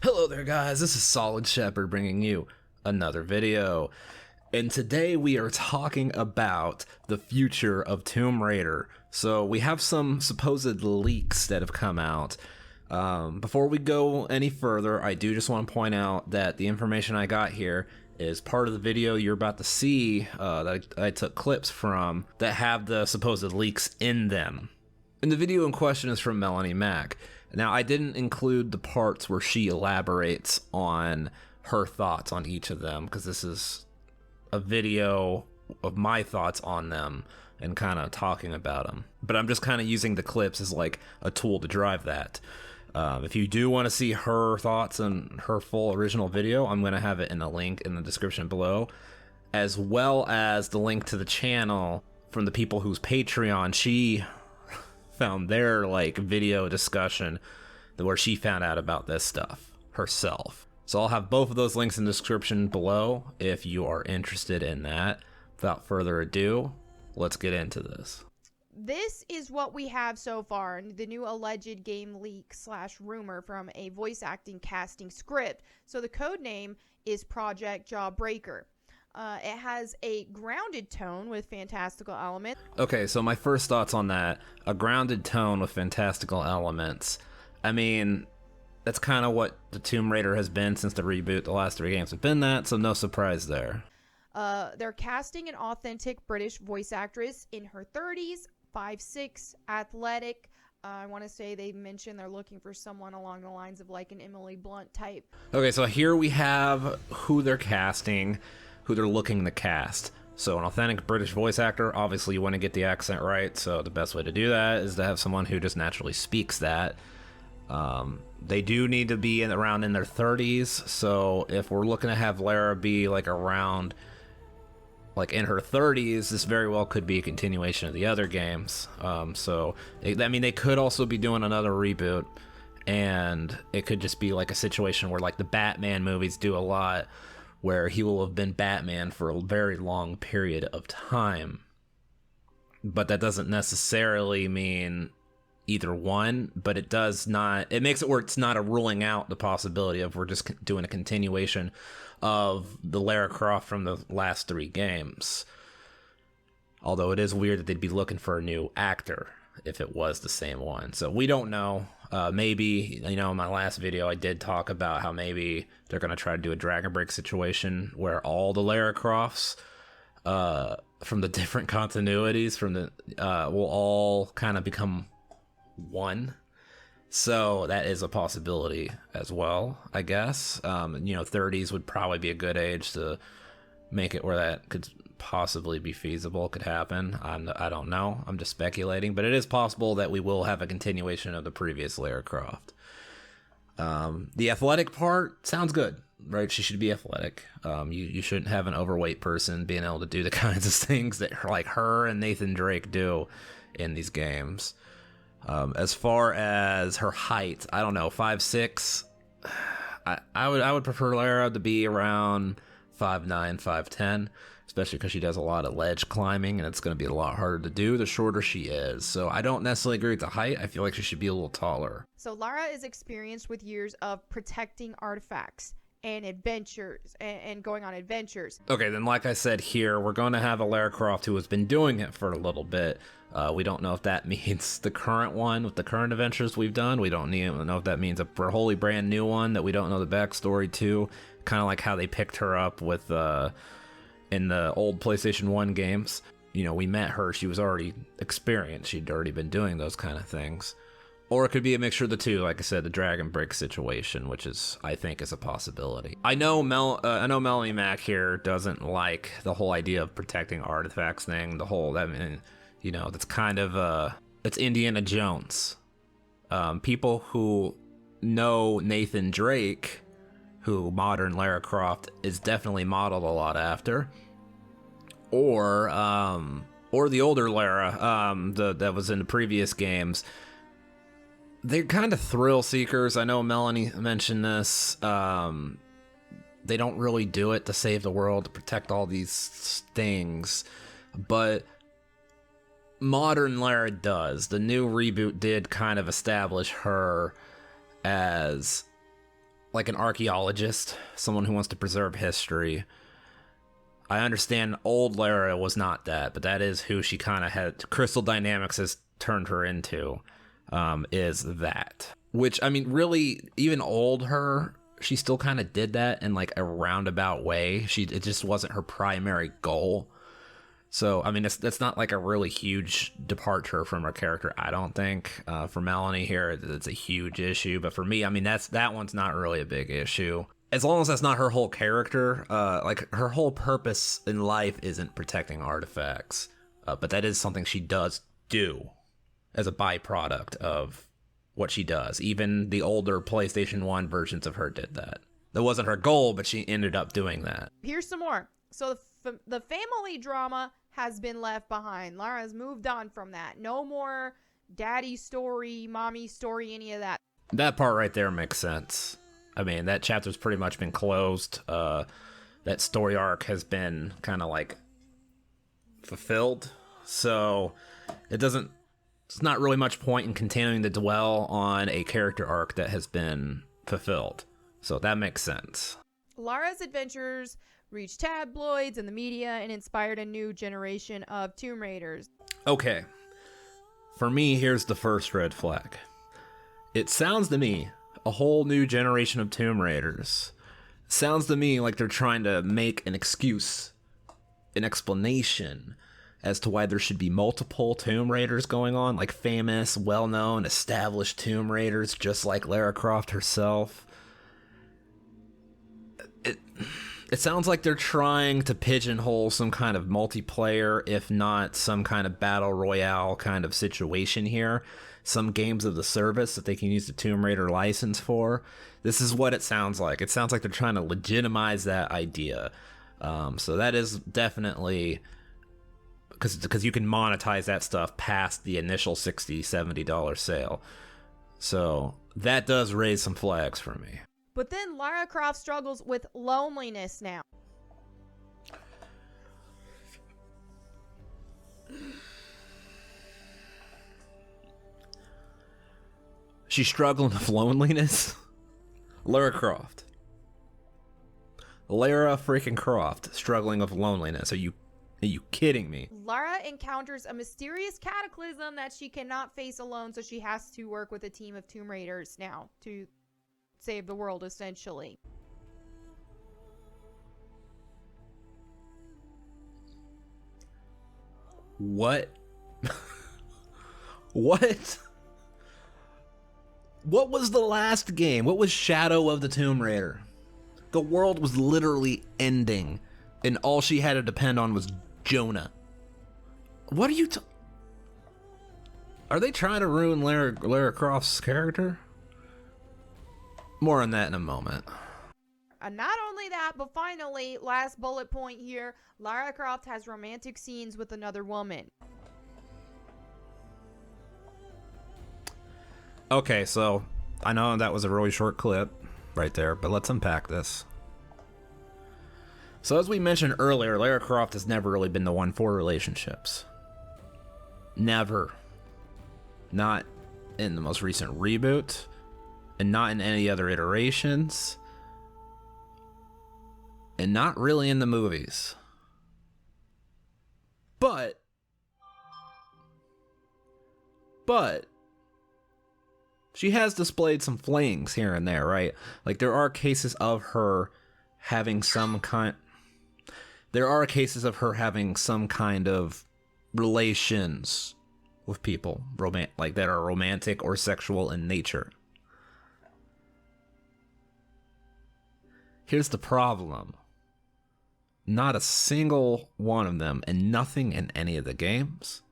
Hello there guys, this is Solid Shepard bringing you another video. And today we are talking about the future of Tomb Raider. So we have some supposed leaks that have come out. Before we go any further, I do just want to point out that the information I got here is part of the video you're about to see that I took clips from that have the supposed leaks in them. And the video in question is from Melanie Mack. Now, I didn't include the parts where she elaborates on her thoughts on each of them, because this is a video of my thoughts on them and kind of talking about them. But I'm just kind of using the clips as like a tool to drive that. If you do want to see her thoughts and her full original video, I'm going to have it in a link in the description below, as well as the link to the channel from the people whose Patreon she found their like video discussion where she found out about this stuff herself. So I'll have both of those links in the description below if you are interested in that. Without further ado, let's get into this. This is what we have so far, the new alleged game leak / rumor from a voice acting casting script. So the code name is Project Jawbreaker. It has a grounded tone with fantastical elements. Okay, so my first thoughts on that, a grounded tone with fantastical elements. I mean, that's kind of what the Tomb Raider has been since the reboot. The last 3 games have been that, so no surprise there. They're casting an authentic British voice actress in her 30s, 5'6", athletic. I want to say they mentioned they're looking for someone along the lines of like an Emily Blunt type. Okay, so here we have who they're casting, who they're looking to cast. So an authentic British voice actor, obviously you want to get the accent right, so the best way to do that is to have someone who just naturally speaks that. They do need to be around in their 30s, so if we're looking to have Lara be like around, like in her 30s, this very well could be a continuation of the other games. I mean, they could also be doing another reboot, and it could just be like a situation where like the Batman movies do a lot, where he will have been Batman for a very long period of time. But that doesn't necessarily mean either one, but it does not, it makes it where it's not a ruling out the possibility of we're just doing a continuation of the Lara Croft from the last 3 games. Although it is weird that they'd be looking for a new actor if it was the same one. So we don't know. Maybe, you know, in my last video, I did talk about how maybe they're going to try to do a Dragon Break situation where all the Lara Crofts from the different continuities will all kind of become one. So that is a possibility as well, I guess. 30s would probably be a good age to make it where that could possibly be feasible, could happen. I don't know, I'm just speculating, but it is possible that we will have a continuation of the previous Lara Croft. The athletic part sounds good, right? She should be athletic. You shouldn't have an overweight person being able to do the kinds of things that like her and Nathan Drake do in these games. As far as her height, I don't know, 5'6". I would prefer Lara to be around 5'9", 5'10", especially because she does a lot of ledge climbing, and it's going to be a lot harder to do the shorter she is. So I don't necessarily agree with the height. I feel like she should be a little taller. So Lara is experienced with years of protecting artifacts and adventures and going on adventures. Okay, then like I said here, we're going to have a Lara Croft who has been doing it for a little bit. We don't know if that means the current one with the current adventures we've done. We don't know if that means a wholly brand new one that we don't know the backstory to. Kind of like how they picked her up with in the old PlayStation 1 games. You know, we met her, she was already experienced. She'd already been doing those kind of things. Or it could be a mixture of the two, like I said, the Dragon Break situation, which I think is a possibility. I know Melanie Mack here doesn't like the whole idea of protecting artifacts thing. That's kind of it's Indiana Jones. People who know Nathan Drake, who modern Lara Croft is definitely modeled a lot after, or the older Lara that was in the previous games. They're kind of thrill seekers. I know Melanie mentioned this. They don't really do it to save the world, to protect all these things, but modern Lara does. The new reboot did kind of establish her as like an archaeologist, someone who wants to preserve history. I understand old Lara was not that, but that is who she kind of had. Crystal Dynamics has turned her into, is that. Which, I mean, really, even old her, she still kind of did that in like a roundabout way. It just wasn't her primary goal. So, I mean, that's not like a really huge departure from her character, I don't think. For Melanie here, it's a huge issue. But for me, I mean, that one's not really a big issue. As long as that's not her whole character, like her whole purpose in life isn't protecting artifacts. But that is something she does do as a byproduct of what she does. Even the older PlayStation 1 versions of her did that. That wasn't her goal, but she ended up doing that. Here's some more. So the family drama has been left behind. Lara has moved on from that. No more daddy story, mommy story, any of that. That part right there makes sense. I mean, that chapter's pretty much been closed. That story arc has been kind of like fulfilled. So it's not really much point in continuing to dwell on a character arc that has been fulfilled. So that makes sense. Lara's adventures reached tabloids and the media and inspired a new generation of Tomb Raiders. Okay. For me, here's the first red flag. It sounds to me, a whole new generation of Tomb Raiders. Sounds to me like they're trying to make an excuse, an explanation as to why there should be multiple Tomb Raiders going on, like famous, well-known, established Tomb Raiders, just like Lara Croft herself. It sounds like they're trying to pigeonhole some kind of multiplayer, if not some kind of battle royale kind of situation here. Some games of the service that they can use the Tomb Raider license for. This is what it sounds like. It sounds like they're trying to legitimize that idea. So that is definitely... Because you can monetize that stuff past the initial $60, $70 sale. So that does raise some flags for me. But then Lara Croft struggles with loneliness now. She's struggling with loneliness? Lara Croft. Lara freaking Croft struggling with loneliness. Are you kidding me? Lara encounters a mysterious cataclysm that she cannot face alone, so she has to work with a team of Tomb Raiders now to save the world, essentially. What? What? What was the last game? What was Shadow of the Tomb Raider? The world was literally ending, and all she had to depend on was Jonah. What are you Are they trying to ruin Lara Croft's character? More on that in a moment. And not only that, but finally, last bullet point here, Lara Croft has romantic scenes with another woman. Okay, so I know that was a really short clip right there, but let's unpack this. So as we mentioned earlier, Lara Croft has never really been the one for relationships. Never. Not in the most recent reboot, and not in any other iterations, and not really in the movies. But she has displayed some flings here and there, right? Like there are cases of her having some kind of relations with people, like that are romantic or sexual in nature. Here's the problem. Not a single one of them, and nothing in any of the games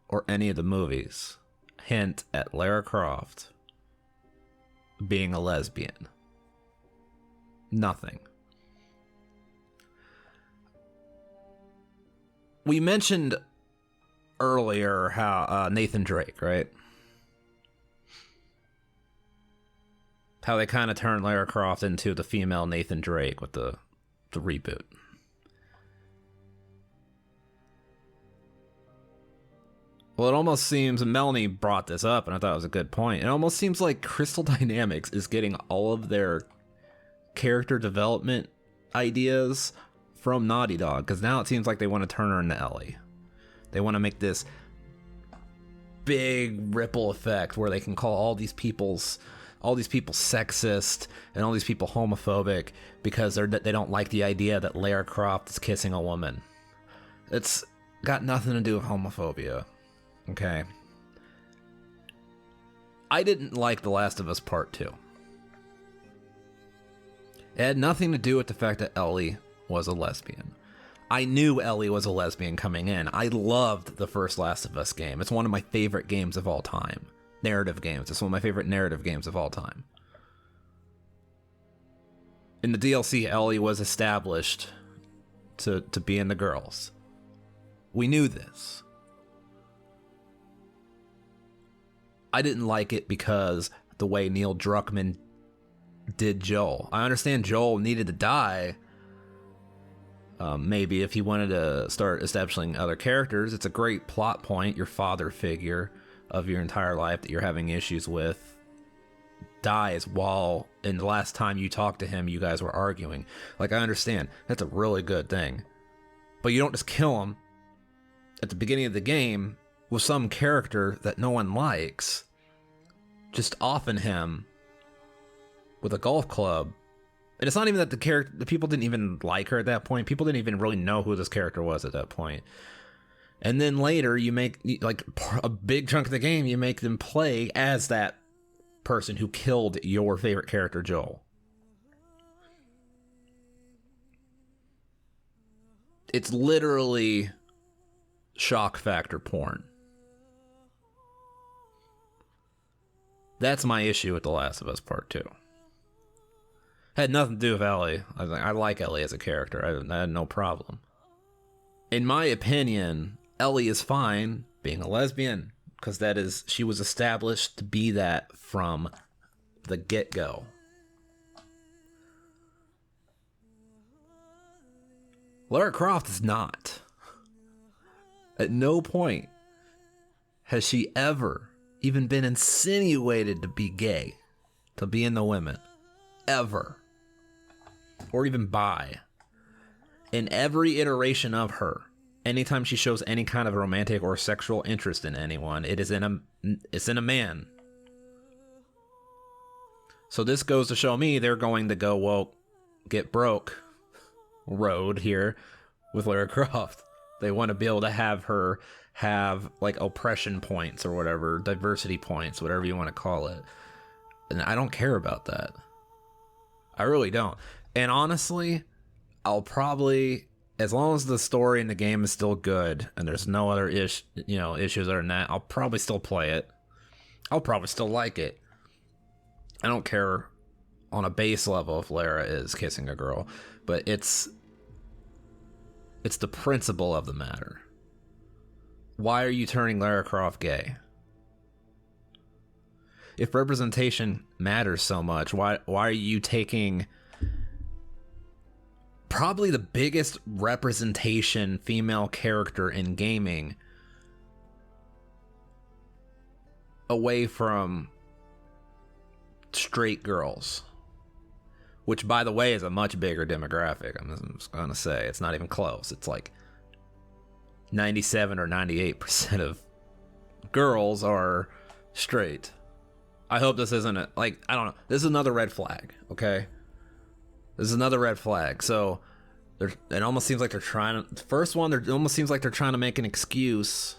or any of the movies, hint at Lara Croft being a lesbian. Nothing. We mentioned earlier how Nathan Drake, right? How they kind of turned Lara Croft into the female Nathan Drake with the reboot. Well, it almost seems, and Melanie brought this up, and I thought it was a good point. It almost seems like Crystal Dynamics is getting all of their character development ideas from Naughty Dog, because now it seems like they want to turn her into Ellie. They want to make this big ripple effect where they can call all these people sexist and all these people homophobic because they don't like the idea that Lara Croft is kissing a woman. It's got nothing to do with homophobia. Okay. I didn't like The Last of Us Part 2. It had nothing to do with the fact that Ellie was a lesbian. I knew Ellie was a lesbian coming in. I loved the first Last of Us game. It's one of my favorite games of all time. Narrative games. It's one of my favorite narrative games of all time. In the DLC, Ellie was established to be in the girls. We knew this. I didn't like it because the way Neil Druckmann did Joel. I understand Joel needed to die. Maybe if he wanted to start establishing other characters, it's a great plot point. Your father figure of your entire life that you're having issues with dies while in the last time you talked to him, you guys were arguing. Like, I understand. That's a really good thing. But you don't just kill him at the beginning of the game with some character that no one likes. Just offing him with a golf club. And it's not even that the people didn't even like her at that point. People didn't even really know who this character was at that point. And then later, you make, like, a big chunk of the game, you make them play as that person who killed your favorite character, Joel. It's literally shock factor porn. That's my issue with The Last of Us Part 2. Had nothing to do with Ellie. I like Ellie as a character. I had no problem. In my opinion, Ellie is fine being a lesbian because she was established to be that from the get-go. Lara Croft is not. At no point has she ever even been insinuated to be gay, to be into women. Ever. Or even bi. In every iteration of her, anytime she shows any kind of romantic or sexual interest in anyone, it's in a man. So this goes to show me they're going to go woke, get broke road here with Lara Croft. They want to be able to have her have like oppression points or whatever, diversity points, whatever you want to call it. And I don't care about that. I really don't. And honestly, I'll probably, as long as the story in the game is still good and there's no other issues other than that, I'll probably still play it. I'll probably still like it. I don't care on a base level if Lara is kissing a girl, but it's the principle of the matter. Why are you turning Lara Croft gay? If representation matters so much, why are you taking probably the biggest representation female character in gaming away from straight girls? Which, by the way, is a much bigger demographic. I'm just going to say. It's not even close. It's like 97 or 98% of girls are straight. I hope this isn't I don't know. This is another red flag, okay? This is another red flag. So, it almost seems like they're trying to... The first one, it almost seems like they're trying to make an excuse.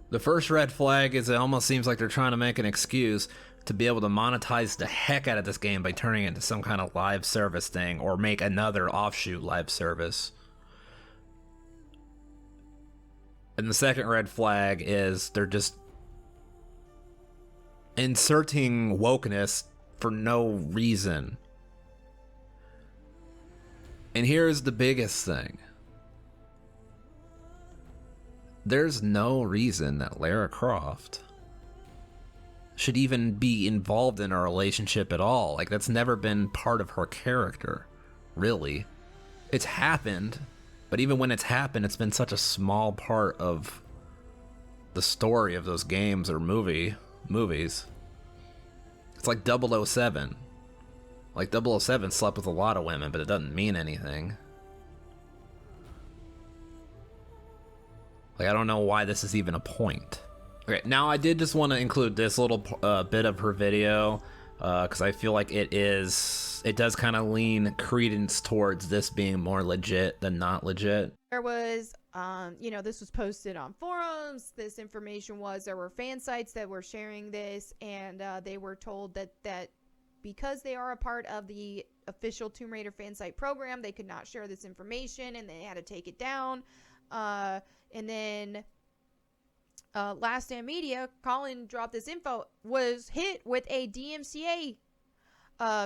The first red flag is it almost seems like they're trying to make an excuse to be able to monetize the heck out of this game by turning it into some kind of live service thing or make another offshoot live service. And the second red flag is they're just inserting wokeness for no reason. And here's the biggest thing. There's no reason that Lara Croft should even be involved in a relationship at all. Like, that's never been part of her character, really. It's happened, but even when it's happened, it's been such a small part of the story of those games or movies. It's like 007. Like 007 slept with a lot of women, but it doesn't mean anything. Like, I don't know why this is even a point. Okay, now I did just want to include this little bit of her video, because I feel like it does kind of lean credence towards this being more legit than not legit. There was, this was posted on forums. This information was, there were fan sites that were sharing this, and they were told that because they are a part of the official Tomb Raider fan site program, they could not share this information, and they had to take it down. And then Last Stand Media, Colin dropped this info, was hit with a DMCA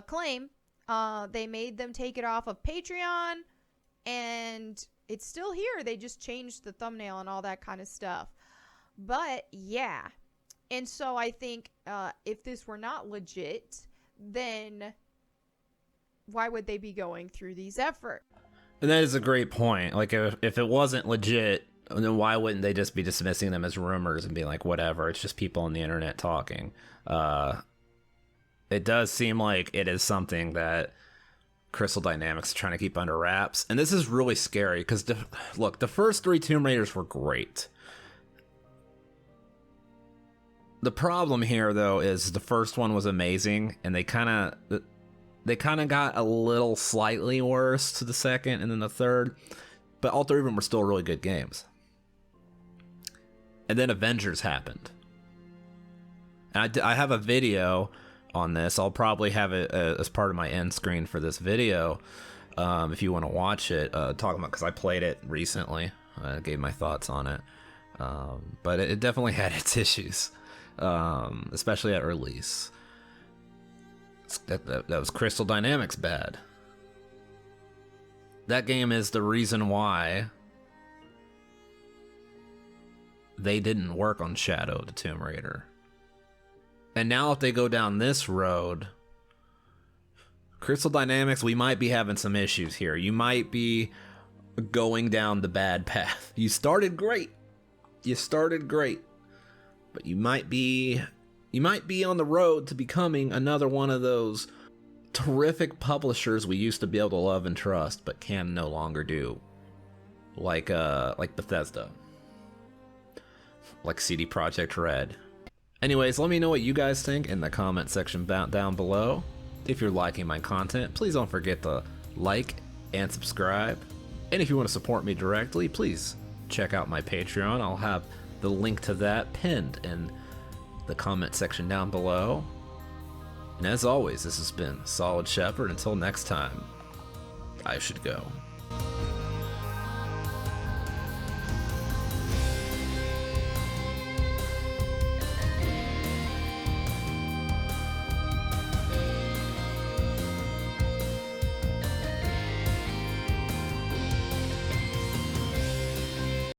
claim. They made them take it off of Patreon, and it's still here. They just changed the thumbnail and all that kind of stuff. But yeah. And so I think if this were not legit, then why would they be going through these efforts? And that is a great point. Like, if it wasn't legit, then why wouldn't they just be dismissing them as rumors and being like, whatever, it's just people on the internet talking? It does seem like it is something that Crystal Dynamics is trying to keep under wraps. And this is really scary because, look, the first 3 Tomb Raiders were great. The problem here, though, is the first one was amazing, and they kind of got a little slightly worse to the second and then the third, but all 3 of them were still really good games. And then Avengers happened. And I have a video on this. I'll probably have it as part of my end screen for this video, if you want to watch it, talking about, because I played it recently. I gave my thoughts on it. But it definitely had its issues, especially at release. That was Crystal Dynamics bad. That game is the reason why they didn't work on Shadow of the Tomb Raider. And now if they go down this road, Crystal Dynamics, we might be having some issues here. You might be going down the bad path. You started great. But you might be on the road to becoming another one of those terrific publishers we used to be able to love and trust, but can no longer do. Like Bethesda. Like CD Projekt Red. Anyways, let me know what you guys think in the comment section down below. If you're liking my content, please don't forget to like and subscribe. And if you want to support me directly, please check out my Patreon. I'll have the link to that pinned in the comment section down below. And as always, this has been Solid Shepard. Until next time, I should go.